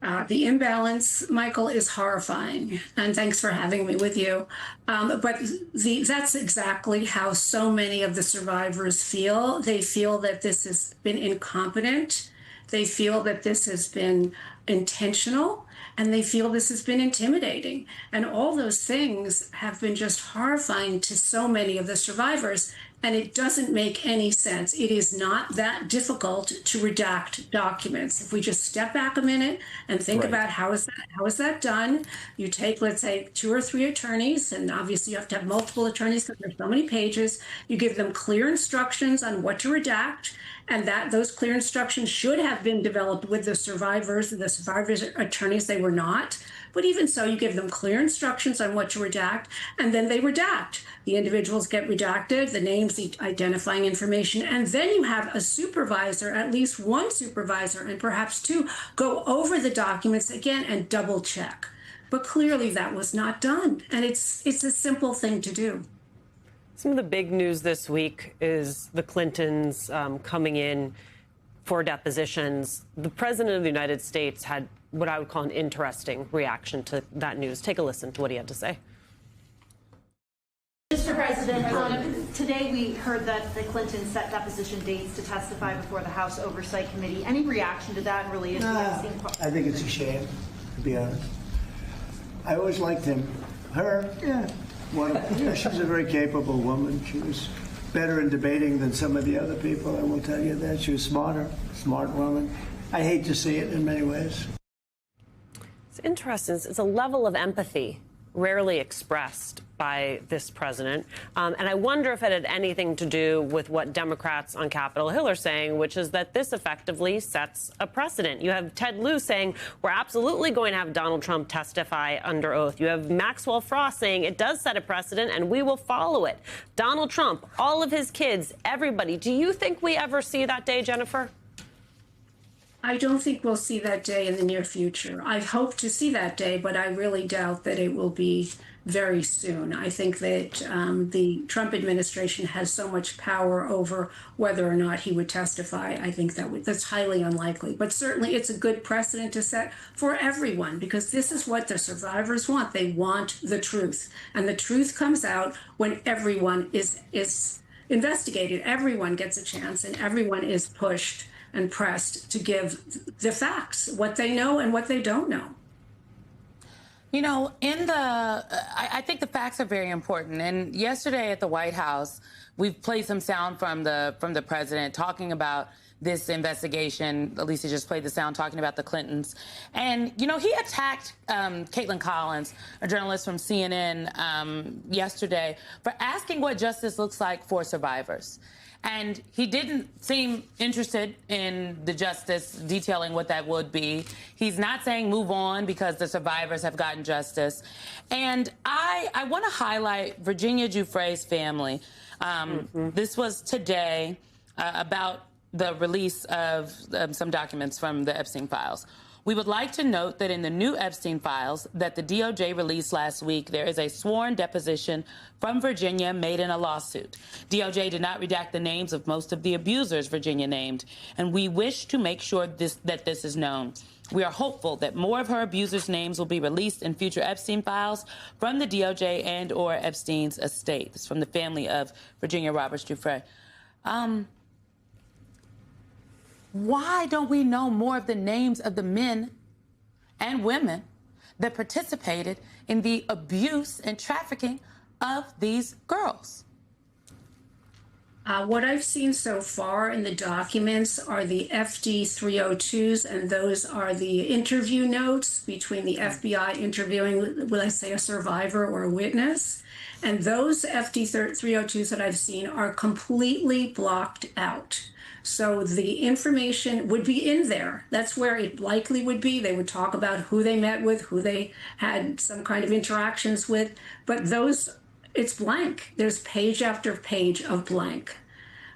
The imbalance, Michael, is horrifying, and thanks for having me with you. That's exactly how so many of the survivors feel. They feel that this has been incompetent. They feel that this has been intentional, and they feel this has been intimidating. And all those things have been just horrifying to so many of the survivors. And it doesn't make any sense. It is not that difficult to redact documents. If we just step back a minute and think about how is that done, you take, let's say, 2 or 3 attorneys, and obviously you have to have multiple attorneys because there's so many pages. You give them clear instructions on what to redact, and that those clear instructions should have been developed with the survivors attorneys. They were not. But even so, you give them clear instructions on what to redact, and then they redact. The individuals get redacted, the names, the identifying information, and then you have a supervisor, at least one supervisor, and perhaps 2, go over the documents again and double check. But clearly that was not done, and it's a simple thing to do. Some of the big news this week is the Clintons coming in for depositions. The president of the United States had what I would call an interesting reaction to that news. Take a listen to what he had to say. Mr. President, today we heard that the Clintons set deposition dates to testify before the House Oversight Committee. Any reaction to that related to the I think it's a shame, to be honest. I always liked him. Her, she's a very capable woman. She was better in debating than some of the other people, I will tell you that. She was smart woman. I hate to see it in many ways. It's interesting. It's a level of empathy rarely expressed by this president. And I wonder if it had anything to do with what Democrats on Capitol Hill are saying, which is that this effectively sets a precedent. You have Ted Lieu saying we're absolutely going to have Donald Trump testify under oath. You have Maxwell Frost saying it does set a precedent and we will follow it. Donald Trump, all of his kids, everybody. Do you think we ever see that day, Jennifer? I don't think we'll see that day in the near future. I hope to see that day, but I really doubt that it will be very soon. I think that the Trump administration has so much power over whether or not he would testify. I think that's highly unlikely. But certainly it's a good precedent to set for everyone, because this is what the survivors want. They want the truth. And the truth comes out when everyone is investigated. Everyone gets a chance and everyone is pushed and pressed to give the facts, what they know and what they don't know. You know, I think the facts are very important. And yesterday at the White House, we've played some sound from the president talking about this investigation. Alicia just played the sound talking about the Clintons. And, you know, he attacked Caitlin Collins, a journalist from CNN, yesterday for asking what justice looks like for survivors. And he didn't seem interested in the justice, detailing what that would be. He's not saying move on because the survivors have gotten justice. And I want to highlight Virginia Giuffre's family. This was today about the release of some documents from the Epstein files. We would like to note that in the new Epstein files that the DOJ released last week, there is a sworn deposition from Virginia made in a lawsuit. DOJ did not redact the names of most of the abusers Virginia named, and we wish to make sure that this is known. We are hopeful that more of her abusers' names will be released in future Epstein files from the DOJ and or Epstein's estate. It's from the family of Virginia Roberts Giuffre. Why don't we know more of the names of the men and women that participated in the abuse and trafficking of these girls? What I've seen so far in the documents are the FD 302s, and those are the interview notes between the FBI interviewing, let's say, a survivor or a witness. And those FD 302s that I've seen are completely blocked out. So the information would be in there. That's where it likely would be. They would talk about who they met with, who they had some kind of interactions with, but those, it's blank. There's page after page of blank.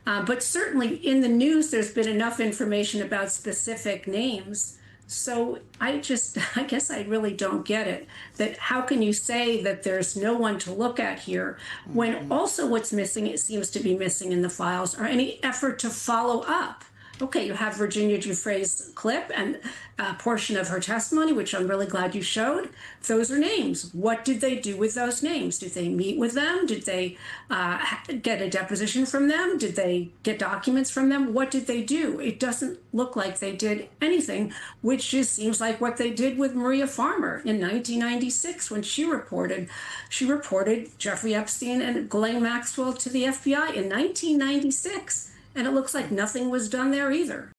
But certainly in the news, there's been enough information about specific names. So I guess I really don't get it. That how can you say that there's no one to look at here when also what's missing, it seems to be missing in the files, are any effort to follow up Okay, you have Virginia Giuffre's clip and a portion of her testimony, which I'm really glad you showed. Those are names. What did they do with those names? Did they meet with them? Did they get a deposition from them? Did they get documents from them? What did they do? It doesn't look like they did anything, which just seems like what they did with Maria Farmer in 1996 when she reported Jeffrey Epstein and Ghislaine Maxwell to the FBI in 1996. And it looks like nothing was done there either.